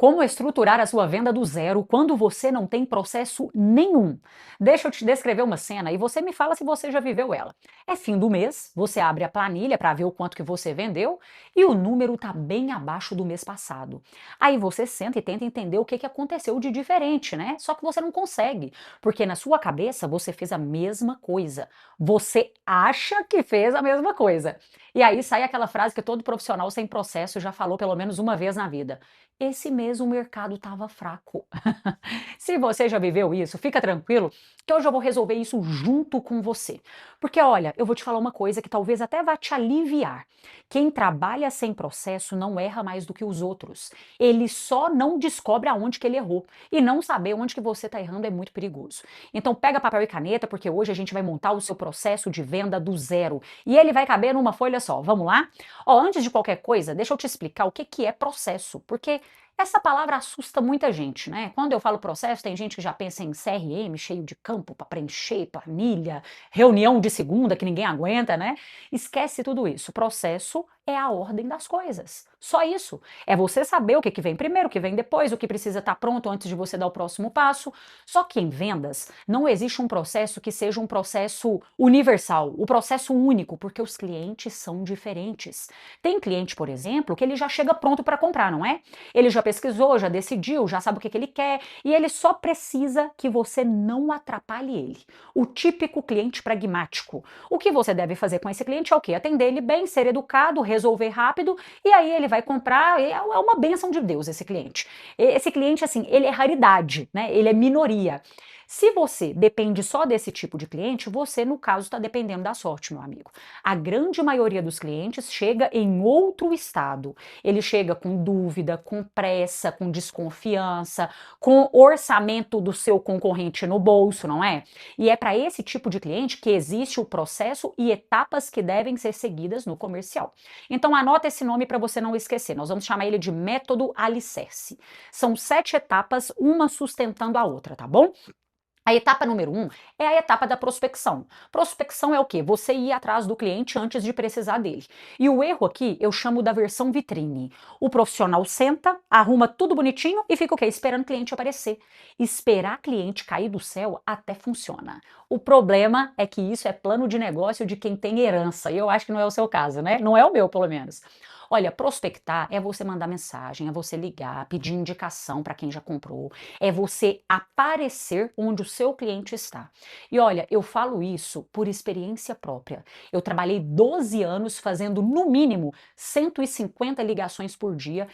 Como estruturar a sua venda do zero quando você não tem processo nenhum? Deixa eu te descrever uma cena e você me fala se você já viveu ela. É fim do mês, você abre a planilha para ver o quanto que você vendeu e o número está bem abaixo do mês passado. Aí você senta e tenta entender o que aconteceu de diferente, né? Só que você não consegue, porque na sua cabeça você fez a mesma coisa. Você acha que fez a mesma coisa. E aí sai aquela frase que todo profissional sem processo já falou pelo menos uma vez na vida. Esse mês o mercado estava fraco. Se você já viveu isso, fica tranquilo que hoje eu vou resolver isso junto com você. Porque olha, eu vou te falar uma coisa que talvez até vá te aliviar. Quem trabalha sem processo não erra mais do que os outros. Ele só não descobre aonde que ele errou. E não saber onde que você está errando é muito perigoso. Então pega papel e caneta, porque hoje a gente vai montar o seu processo de venda do zero. E ele vai caber numa folha só. Vamos lá? Ó, antes de qualquer coisa, deixa eu te explicar o que que é processo. Porque essa palavra assusta muita gente, né? Quando eu falo processo, tem gente que já pensa em CRM cheio de campo para preencher, planilha, reunião de segunda que ninguém aguenta, né? Esquece tudo isso. Processo é a ordem das coisas. Só isso. É você saber o que vem primeiro, o que vem depois, o que precisa estar pronto antes de você dar o próximo passo. Só que em vendas não existe um processo que seja um processo universal, o processo único, porque os clientes são diferentes. Tem cliente, por exemplo, que ele já chega pronto para comprar, não é? Ele já pesquisou, já decidiu, já sabe o que ele quer e ele só precisa que você não atrapalhe ele. O típico cliente pragmático. O que você deve fazer com esse cliente é o quê? Atender ele bem, ser educado, resolver rápido e aí ele vai comprar. É uma bênção de Deus esse cliente. Esse cliente, assim, ele é raridade, né? Ele é minoria. Se você depende só desse tipo de cliente, você, no caso, está dependendo da sorte, meu amigo. A grande maioria dos clientes chega em outro estado. Ele chega com dúvida, com pressa, com desconfiança, com orçamento do seu concorrente no bolso, não é? E é para esse tipo de cliente que existe o processo e etapas que devem ser seguidas no comercial. Então anota esse nome para você não esquecer. Nós vamos chamar ele de método alicerce. São 7 etapas, uma sustentando a outra, tá bom? A etapa número 1 é a etapa da prospecção. Prospecção é o quê? Você ir atrás do cliente antes de precisar dele. E o erro aqui eu chamo da versão vitrine. O profissional senta, arruma tudo bonitinho e fica o quê? Esperando o cliente aparecer. Esperar cliente cair do céu até funciona. O problema é que isso é plano de negócio de quem tem herança. E eu acho que não é o seu caso, né? Não é o meu, pelo menos. Olha, prospectar é você mandar mensagem, é você ligar, pedir indicação para quem já comprou, é você aparecer onde o seu cliente está. E olha, eu falo isso por experiência própria. Eu trabalhei 12 anos fazendo no mínimo 150 ligações por dia,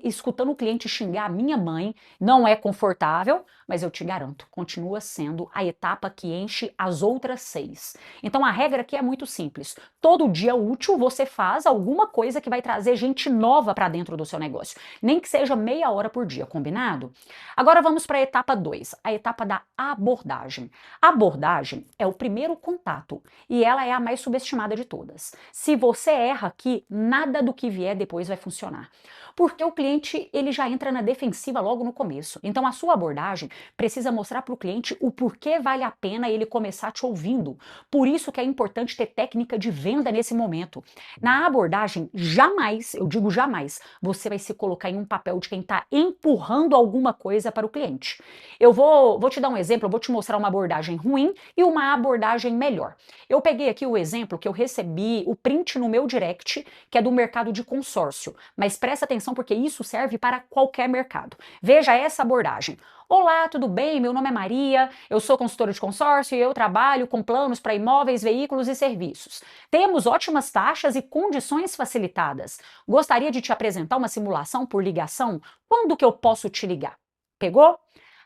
escutando o cliente xingar a minha mãe. Não é confortável, mas eu te garanto, continua sendo a etapa que enche as outras 6. Então a regra aqui é muito simples. Todo dia útil você faz alguma coisa que vai trazer gente nova para dentro do seu negócio, nem que seja meia hora por dia, combinado? Agora vamos para a etapa 2, a etapa da abordagem. A abordagem é o primeiro contato e ela é a mais subestimada de todas. Se você erra aqui, nada do que vier depois vai funcionar. Porque o cliente ele já entra na defensiva logo no começo. Então a sua abordagem precisa mostrar para o cliente o porquê vale a pena ele começar te ouvindo. Por isso que é importante ter técnica de venda nesse momento. Na abordagem, jamais, eu digo jamais, você vai se colocar em um papel de quem está empurrando alguma coisa para o cliente. Eu vou te dar um exemplo, eu vou te mostrar uma abordagem ruim e uma abordagem melhor. Eu peguei aqui o exemplo que eu recebi, o print no meu direct, que é do mercado de consórcio, mas presta atenção porque isso serve para qualquer mercado. Veja essa abordagem. Olá, tudo bem? Meu nome é Maria, eu sou consultora de consórcio e eu trabalho com planos para imóveis, veículos e serviços. Temos ótimas taxas e condições facilitadas. Gostaria de te apresentar uma simulação por ligação? Quando que eu posso te ligar? Pegou?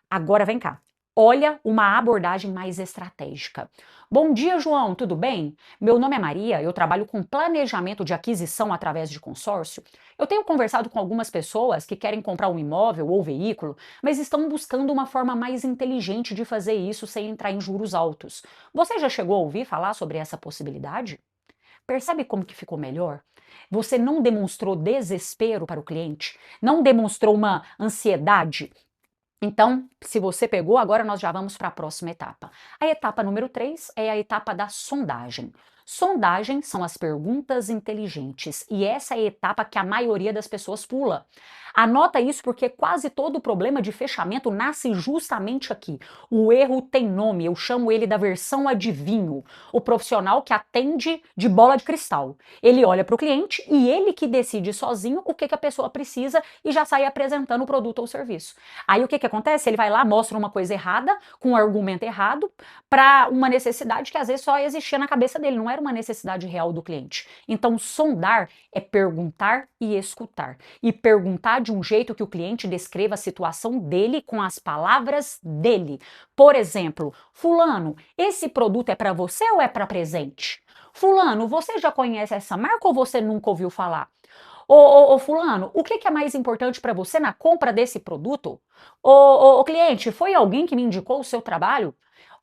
Agora vem cá. Olha uma abordagem mais estratégica. Bom dia, João, tudo bem? Meu nome é Maria, eu trabalho com planejamento de aquisição através de consórcio. Eu tenho conversado com algumas pessoas que querem comprar um imóvel ou veículo, mas estão buscando uma forma mais inteligente de fazer isso sem entrar em juros altos. Você já chegou a ouvir falar sobre essa possibilidade? Percebe como que ficou melhor? Você não demonstrou desespero para o cliente, não demonstrou uma ansiedade. Então, se você pegou, agora nós já vamos para a próxima etapa. A etapa número 3 é a etapa da sondagem. Sondagem são as perguntas inteligentes e essa é a etapa que a maioria das pessoas pula. Anota isso porque quase todo problema de fechamento nasce justamente aqui. O erro tem nome, eu chamo ele da versão adivinho. O profissional que atende de bola de cristal. Ele olha para o cliente e ele que decide sozinho o que a pessoa precisa e já sai apresentando o produto ou serviço. Aí o que acontece? Ele vai lá, mostra uma coisa errada, com um argumento errado, para uma necessidade que às vezes só existia na cabeça dele, não era uma necessidade real do cliente. Então, sondar é perguntar e escutar. E perguntar de um jeito que o cliente descreva a situação dele com as palavras dele. Por exemplo, fulano, esse produto é para você ou é para presente? Fulano, você já conhece essa marca ou você nunca ouviu falar? Ô, fulano, o que é mais importante para você na compra desse produto? Ô, cliente, foi alguém que me indicou o seu trabalho?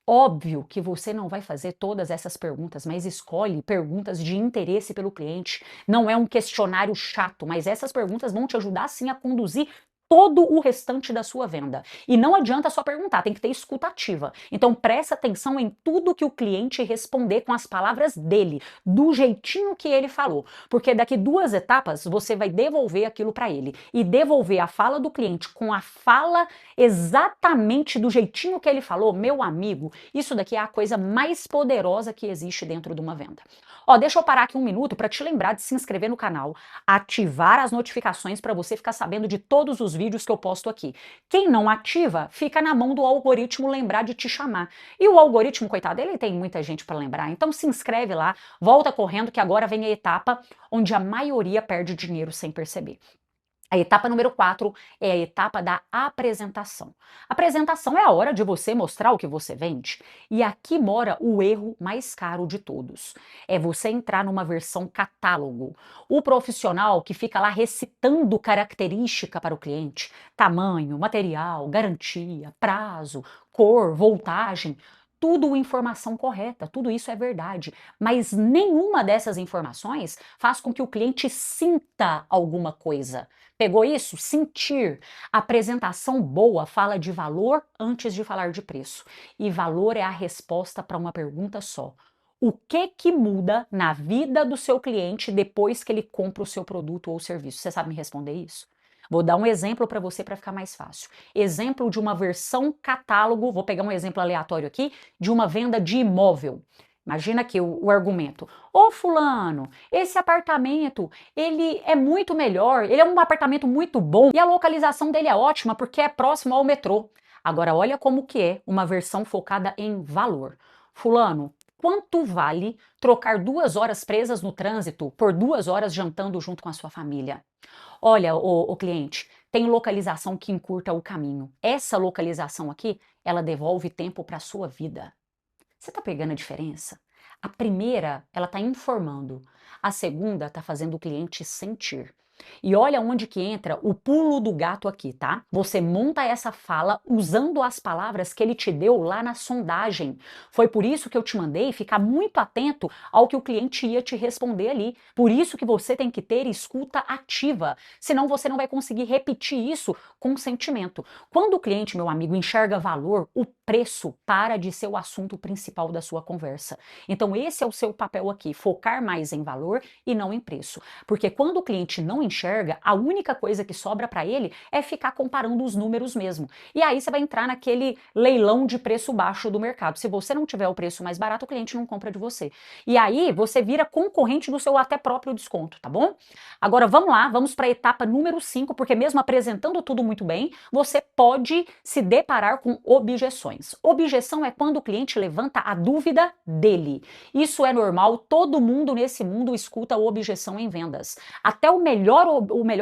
Óbvio que você não vai fazer todas essas perguntas, mas escolhe perguntas de interesse pelo cliente. Não é um questionário chato, mas essas perguntas vão te ajudar sim a conduzir todo o restante da sua venda. E não adianta só perguntar, tem que ter escuta ativa. Então presta atenção em tudo que o cliente responder com as palavras dele, do jeitinho que ele falou, porque daqui 2 etapas você vai devolver aquilo para ele e devolver a fala do cliente com a fala exatamente do jeitinho que ele falou, meu amigo, isso daqui é a coisa mais poderosa que existe dentro de uma venda. Ó, deixa eu parar aqui um minuto para te lembrar de se inscrever no canal, ativar as notificações para você ficar sabendo de todos os vídeos que eu posto aqui. Quem não ativa, fica na mão do algoritmo lembrar de te chamar. E o algoritmo, coitado, ele tem muita gente para lembrar, então se inscreve lá, volta correndo que agora vem a etapa onde a maioria perde dinheiro sem perceber. A etapa número 4 é a etapa da apresentação. A apresentação é a hora de você mostrar o que você vende. E aqui mora o erro mais caro de todos. É você entrar numa versão catálogo. O profissional que fica lá recitando característica para o cliente, tamanho, material, garantia, prazo, cor, voltagem, tudo informação correta, tudo isso é verdade, mas nenhuma dessas informações faz com que o cliente sinta alguma coisa. Pegou isso? Sentir. Apresentação boa fala de valor antes de falar de preço. E valor é a resposta para uma pergunta só. O que muda na vida do seu cliente depois que ele compra o seu produto ou serviço? Você sabe me responder isso? Vou dar um exemplo para você para ficar mais fácil. Exemplo de uma versão catálogo, vou pegar um exemplo aleatório aqui, de uma venda de imóvel. Imagina aqui o argumento. Ô fulano, esse apartamento, ele é muito melhor, ele é um apartamento muito bom e a localização dele é ótima porque é próximo ao metrô. Agora olha como que é uma versão focada em valor. Fulano, quanto vale trocar 2 horas presas no trânsito por 2 horas jantando junto com a sua família? Olha, o cliente, tem localização que encurta o caminho. Essa localização aqui, ela devolve tempo para a sua vida. Você está pegando a diferença? A primeira, ela está informando. A segunda está fazendo o cliente sentir. E olha onde que entra o pulo do gato aqui, tá? Você monta essa fala usando as palavras que ele te deu lá na sondagem. Foi por isso que eu te mandei ficar muito atento ao que o cliente ia te responder ali. Por isso que você tem que ter escuta ativa, senão você não vai conseguir repetir isso com sentimento. Quando o cliente, meu amigo, enxerga valor, o preço para de ser o assunto principal da sua conversa. Então esse é o seu papel aqui, focar mais em valor e não em preço. Porque quando o cliente não enxerga, a única coisa que sobra para ele é ficar comparando os números mesmo. E aí você vai entrar naquele leilão de preço baixo do mercado. Se você não tiver o preço mais barato, o cliente não compra de você. E aí você vira concorrente do seu até próprio desconto, tá bom? Agora vamos lá, vamos para a etapa número 5, porque mesmo apresentando tudo muito bem, você pode se deparar com objeções. Objeção é quando o cliente levanta a dúvida dele. Isso é normal, todo mundo nesse mundo escuta objeção em vendas. Até o melhor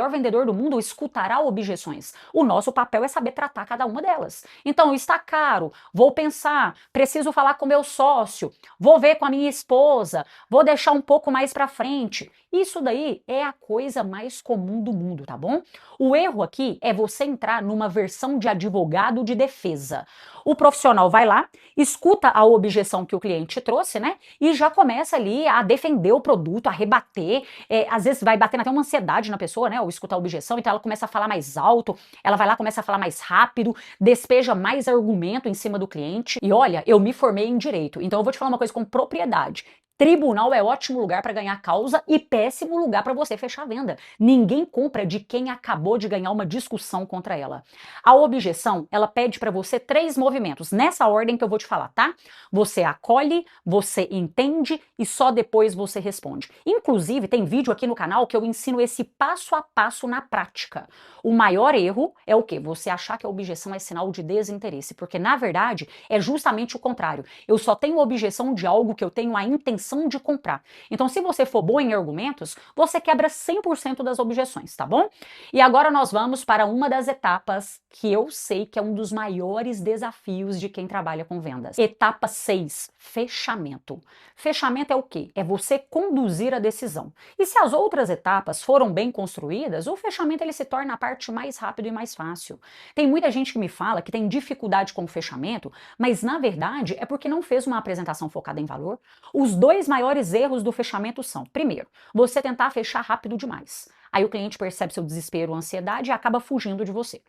vendedor do mundo escutará objeções. O nosso papel é saber tratar cada uma delas. Então, está caro, vou pensar, preciso falar com meu sócio, vou ver com a minha esposa, vou deixar um pouco mais para frente. Isso daí é a coisa mais comum do mundo, tá bom? O erro aqui é você entrar numa versão de advogado de defesa. O profissional vai lá, escuta a objeção que o cliente trouxe, né? E já começa ali a defender o produto, a rebater. Às vezes vai batendo até uma ansiedade na pessoa, né? Ou escutar a objeção, então ela começa a falar mais alto, ela vai lá, começa a falar mais rápido, despeja mais argumento em cima do cliente. E olha, eu me formei em direito, então eu vou te falar uma coisa com propriedade. Tribunal é ótimo lugar para ganhar causa e péssimo lugar para você fechar a venda. Ninguém compra de quem acabou de ganhar uma discussão contra ela. A objeção, ela pede para você 3 movimentos, nessa ordem que eu vou te falar, tá? Você acolhe, você entende e só depois você responde. Inclusive, tem vídeo aqui no canal que eu ensino esse passo a passo na prática. O maior erro é o quê? Você achar que a objeção é sinal de desinteresse, porque na verdade é justamente o contrário. Eu só tenho objeção de algo que eu tenho a intenção de comprar. Então, se você for boa em argumentos, você quebra 100% das objeções, tá bom? E agora nós vamos para uma das etapas que eu sei que é um dos maiores desafios de quem trabalha com vendas. Etapa 6, fechamento. Fechamento é o quê? É você conduzir a decisão. E se as outras etapas foram bem construídas, o fechamento ele se torna a parte mais rápida e mais fácil. Tem muita gente que me fala que tem dificuldade com o fechamento, mas na verdade é porque não fez uma apresentação focada em valor. Os 2 maiores erros do fechamento são, primeiro, você tentar fechar rápido demais. Aí o cliente percebe seu desespero, ansiedade e acaba fugindo de você.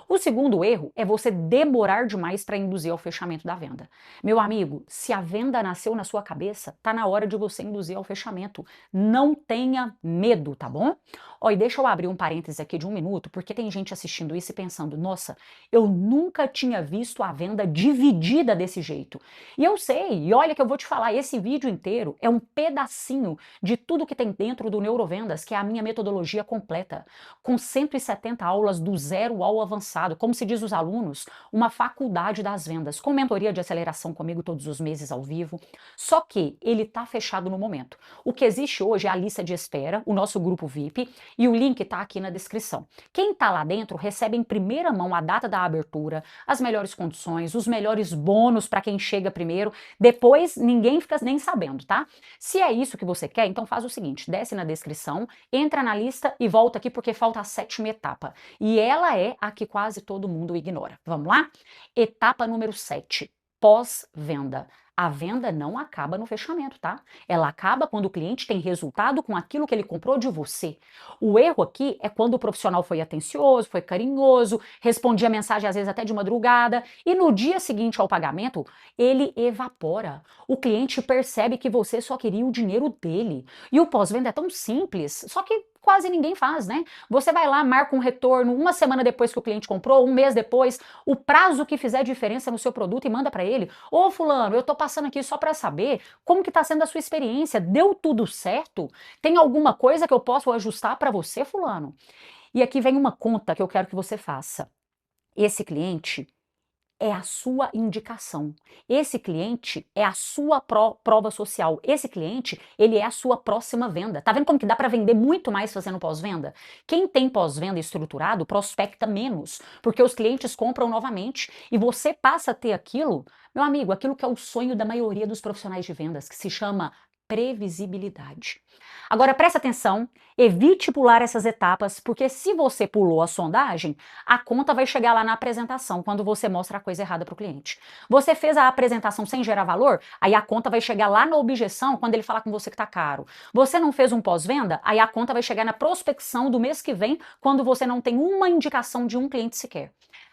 O segundo erro é você demorar demais para induzir ao fechamento da venda. Meu amigo, se a venda nasceu na sua cabeça, tá na hora de você induzir ao fechamento. Não tenha medo, tá bom? Ó, e deixa eu abrir um parêntese aqui de 1 minuto, porque tem gente assistindo isso e pensando, nossa, eu nunca tinha visto a venda dividida desse jeito. E eu sei, e olha que eu vou te falar, esse vídeo inteiro é um pedacinho de tudo que tem dentro do Neurovendas, que é a minha metodologia completa, com 170 aulas do zero ao avançado. Como se diz os alunos, uma faculdade das vendas, com mentoria de aceleração comigo todos os meses ao vivo. Só que ele está fechado no momento. O que existe hoje é a lista de espera, o nosso grupo VIP, e o link está aqui na descrição. Quem está lá dentro recebe em primeira mão a data da abertura, as melhores condições, os melhores bônus para quem chega primeiro. Depois ninguém fica nem sabendo, tá? Se é isso que você quer, então faz o seguinte, desce na descrição, entra na lista e volta aqui porque falta a 7ª etapa. E ela é a que quase todo mundo ignora. Vamos lá? Etapa número 7, pós-venda. A venda não acaba no fechamento, tá? Ela acaba quando o cliente tem resultado com aquilo que ele comprou de você. O erro aqui é quando o profissional foi atencioso, foi carinhoso, respondia a mensagem às vezes até de madrugada e no dia seguinte ao pagamento, ele evapora. O cliente percebe que você só queria o dinheiro dele. E o pós-venda é tão simples, só que quase ninguém faz, né? Você vai lá, marca um retorno 1 semana depois que o cliente comprou, 1 mês depois, o prazo que fizer diferença no seu produto e manda para ele. Ô fulano, eu tô passando aqui só para saber como que tá sendo a sua experiência, deu tudo certo? Tem alguma coisa que eu possa ajustar para você, fulano? E aqui vem uma conta que eu quero que você faça. Esse cliente é a sua indicação. Esse cliente é a sua prova social. Esse cliente, ele é a sua próxima venda. Tá vendo como que dá para vender muito mais fazendo pós-venda? Quem tem pós-venda estruturado prospecta menos, porque os clientes compram novamente e você passa a ter aquilo, meu amigo, aquilo que é o sonho da maioria dos profissionais de vendas, que se chama previsibilidade. Agora presta atenção, evite pular essas etapas, porque se você pulou a sondagem, a conta vai chegar lá na apresentação, quando você mostra a coisa errada para o cliente. Você fez a apresentação sem gerar valor, aí a conta vai chegar lá na objeção, quando ele falar com você que está caro. Você não fez um pós-venda, aí a conta vai chegar na prospecção do mês que vem, quando você não tem uma indicação de um cliente sequer.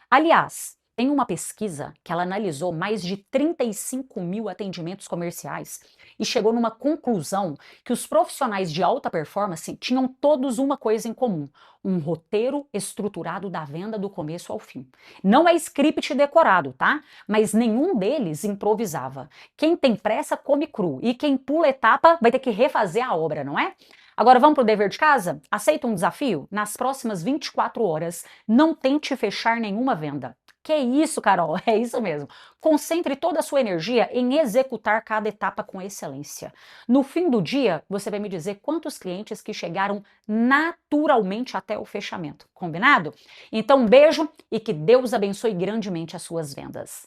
Aliás, tem uma pesquisa que ela analisou mais de 35 mil atendimentos comerciais e chegou numa conclusão que os profissionais de alta performance tinham todos uma coisa em comum: um roteiro estruturado da venda do começo ao fim. Não é script decorado, tá? Mas nenhum deles improvisava. Quem tem pressa come cru e quem pula etapa vai ter que refazer a obra, não é? Agora vamos para o dever de casa? Aceita um desafio? Nas próximas 24 horas, não tente fechar nenhuma venda. Que isso, Carol? É isso mesmo. Concentre toda a sua energia em executar cada etapa com excelência. No fim do dia, você vai me dizer quantos clientes que chegaram naturalmente até o fechamento. Combinado? Então, um beijo e que Deus abençoe grandemente as suas vendas.